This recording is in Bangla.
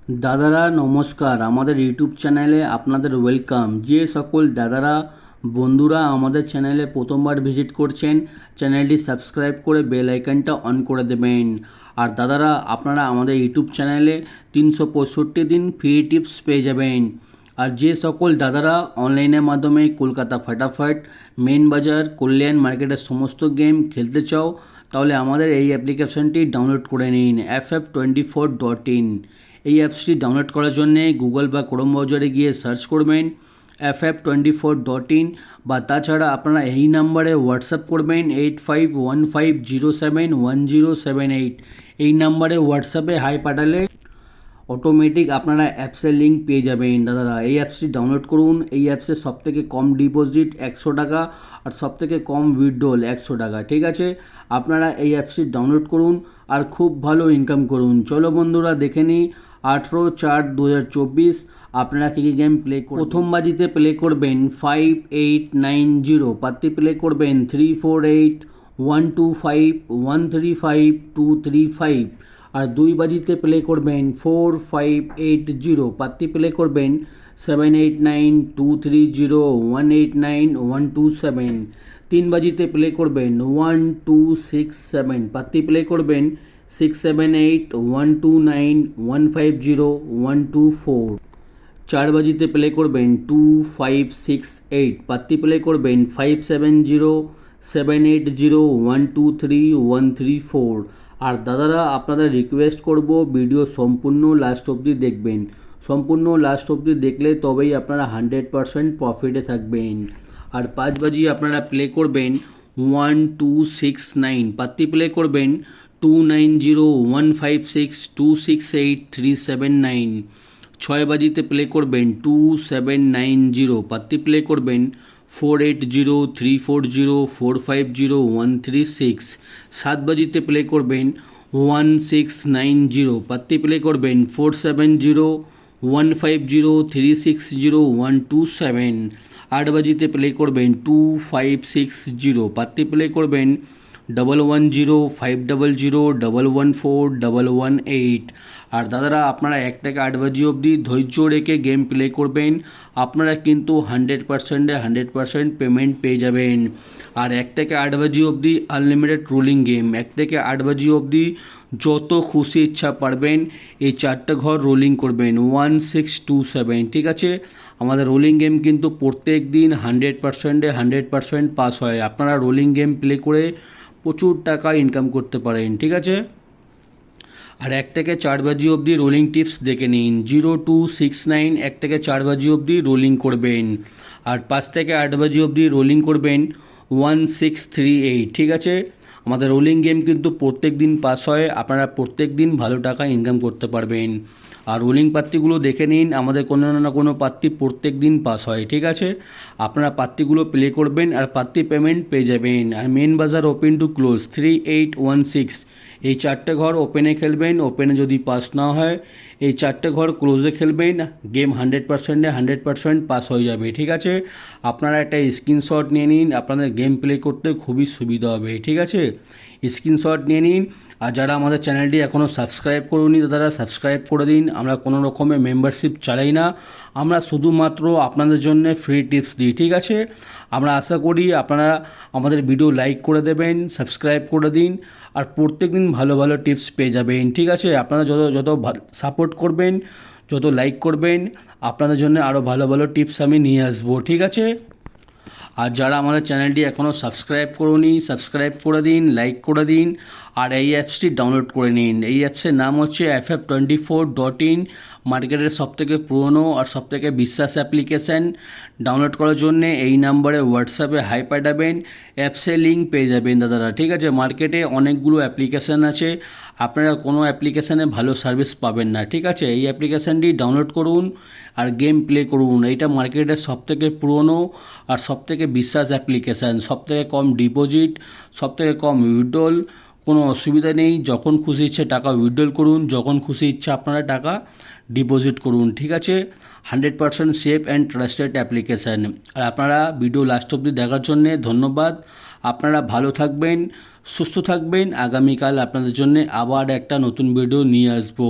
দাদারা নমস্কার, আমাদের ইউটিউব চ্যানেলে আপনাদের ওয়েলকাম। যে সকল দাদারা বন্ধুরা আমাদের চ্যানেলে প্রথমবার ভিজিট করছেন, চ্যানেলটি সাবস্ক্রাইব করে বেল আইকনটা অন করে দেবেন। আর দাদারা আপনারা আমাদের ইউটিউব চ্যানেলে 365 দিন ফ্রি টিপস পেয়ে যাবেন। আর যে সকল দাদারা অনলাইনের মাধ্যমে কলকাতা ফাটাফাট, মেন বাজার, কল্যাণ মার্কেটের সমস্ত গেম খেলতে চাও, তাহলে আমাদের এই অ্যাপ্লিকেশনটি ডাউনলোড করে নিন, ff24.in। এই অ্যাপসটি ডাউনলোড করার জন্যে গুগল বা ক্রোম ব্রাউজারে গিয়ে সার্চ করবেন ff24.in, বা তাছাড়া আপনারা এই নাম্বারে হোয়াটসঅ্যাপ করবেন 8515071078। এই নাম্বারে হোয়াটসঅ্যাপে হাই পাঠালে অটোমেটিক আপনারা অ্যাপসের লিঙ্ক পেয়ে যাবেন। দাদারা এই অ্যাপসটি ডাউনলোড করুন। এই অ্যাপসে সবথেকে কম ডিপোজিট 100 টাকা আর সবথেকে কম উইথড্রল 100 টাকা। ঠিক আছে, আপনারা এই অ্যাপসটি ডাউনলোড করুন আর খুব ভালো ইনকাম করুন। চলো বন্ধুরা দেখে নিই 18/4/2024 আপনারা কী কী গেম প্লে করবেন। প্রথম বাজিতে প্লে করবেন 5890, পাত্তি প্লে করবেন 348125135235। আর দুই বাজিতে প্লে করবেন 4580, পাত্তি প্লে করবেন 789230189127। তিন বাজিতে প্লে করবেন 1267, পাত্তি প্লে করবেন 678129150124। চার বাজিতে প্লে করবেন 2568, পাত্তি প্লে করবেন 570780123134। আর দাদারা আপনাদের রিকোয়েস্ট করব ভিডিও সম্পূর্ণ লাস্ট অবধি দেখবেন। সম্পূর্ণ লাস্ট অবধি দেখলে তবেই আপনারা 100% প্রফিটে থাকবেন। আর পাঁচ বাজি আপনারা প্লে করবেন 1269, পাত্তি প্লে করবেন 290156268379। ছয় বাজিতে প্লে করবেন 2790, পাত্তি প্লে করবেন 480340450136। সাত বাজিতে প্লে করবেন 1690, পাত্তি প্লে করবেন 470150360127। আট বাজিতে প্লে করবেন 2560, পাত্তি প্লে করবেন 110500114118। আর দাদারা আপনারা 1 থেকে 8 বাজি অবধি ধৈর্য রেখে গেম প্লে করবেন, আপনারা কিন্তু 100% পেমেন্ট পেয়ে যাবেন। আর 1 থেকে 8 বাজি অবধি আনলিমিটেড রোলিং গেম, 1 থেকে 8 বাজি অবধি যত খুশি ইচ্ছা পারবেন এই 4টে ঘর রোলিং করবেন 1627। ঠিক আছে, আমাদের রোলিং গেম কিন্তু প্রত্যেক দিন 100% পাস হয়। আপনারা রোলিং গেম প্লে করে প্রচুর টাকা ইনকাম করতে পারেন। ঠিক আছে, আর 1 থেকে 4 বাজি অবধি রোলিং টিপস দেখে নিন। 0269 1 থেকে 4 বাজি অবধি রোলিং করবেন। আর 5 থেকে 8 বাজি অবধি রোলিং করবেন 1638। ঠিক আছে, আমাদের রোলিং গেম কিন্তু প্রত্যেক দিন পাস হয়, আপনারা প্রত্যেক দিন ভালো টাকা ইনকাম করতে পারবেন। আর রোলিং পাত্তিগুলো দেখে নিন, আমাদের কোনো না কোনো পাত্তি প্রত্যেক দিন পাস হয়। ঠিক আছে, আপনারা পাত্তিগুলো প্লে করবেন আর পাত্তি পেমেন্ট পেয়ে যাবেন। আর মেন বাজার ওপেন টু ক্লোজ 3816, এই 4টে ঘর ওপেনে খেলবেন। ওপেনে যদি পাস না হয় এই 4টে ঘর ক্লোজে খেলবেন, গেম 100% পাস হয়ে যাবে। ঠিক আছে, আপনারা একটা স্ক্রিনশট নিয়ে নিন, আপনাদের গেম প্লে করতে খুবই সুবিধা হবে। ঠিক আছে, স্ক্রিনশট নিয়ে নিন। আর যারা আমাদের চ্যানেলটি এখনও সাবস্ক্রাইব করুনি তারা সাবস্ক্রাইব করে দিন। আমরা কোনো রকমের মেম্বারশিপ চালাই না, আমরা শুধুমাত্র আপনাদের জন্য ফ্রি টিপস দিই। ঠিক আছে, আমরা আশা করি আপনারা আমাদের ভিডিও লাইক করে দেবেন, সাবস্ক্রাইব করে দিন, আর প্রত্যেক দিন ভালো ভালো টিপস পেয়ে যাবেন। ঠিক আছে, আপনারা যত সাপোর্ট করবেন, যত লাইক করবেন, আপনাদের জন্য আরও ভালো ভালো টিপস আমি নিয়ে আসবো। ঠিক আছে, আর যারা আমাদের চ্যানেলটি এখনও সাবস্ক্রাইব করুনি সাবস্ক্রাইব করে দিন, লাইক করে দিন, আর এই অ্যাপসটি ডাউনলোড করে নিন। এই অ্যাপসের নাম হচ্ছে ff24.in, মার্কেটের সবথেকে পুরনো আর সবথেকে বিশ্বাস অ্যাপ্লিকেশান। ডাউনলোড করার জন্যে এই নাম্বারে হোয়াটসঅ্যাপে হাই পাঠাবেন, অ্যাপসের লিঙ্ক পেয়ে যাবেন দাদারা। ঠিক আছে, মার্কেটে অনেকগুলো অ্যাপ্লিকেশান আছে, আপনারা কোনো অ্যাপ্লিকেশানে ভালো সার্ভিস পাবেন না। ঠিক আছে, এই অ্যাপ্লিকেশানটি ডাউনলোড করুন আর গেম প্লে করুন। এইটা মার্কেটের সবথেকে পুরনো আর সবথেকে বিশ্বাস অ্যাপ্লিকেশান, সবথেকে কম ডিপোজিট, সবথেকে কম উইথড্রল। কোনো অসুবিধা নেই, যখন খুশি ইচ্ছে টাকা উইথড্রল করুন, যখন খুশি ইচ্ছে আপনারা টাকা ডিপোজিট করুন। ঠিক আছে, 100% সেফ অ্যান্ড ট্রাস্টেড অ্যাপ্লিকেশান। আর আপনারা ভিডিও লাস্ট অবধি দেখার জন্যে ধন্যবাদ। আপনারা ভালো থাকবেন, সুস্থ থাকবেন। আগামীকাল আপনাদের জন্য আবার একটা নতুন ভিডিও নিয়ে আসবো।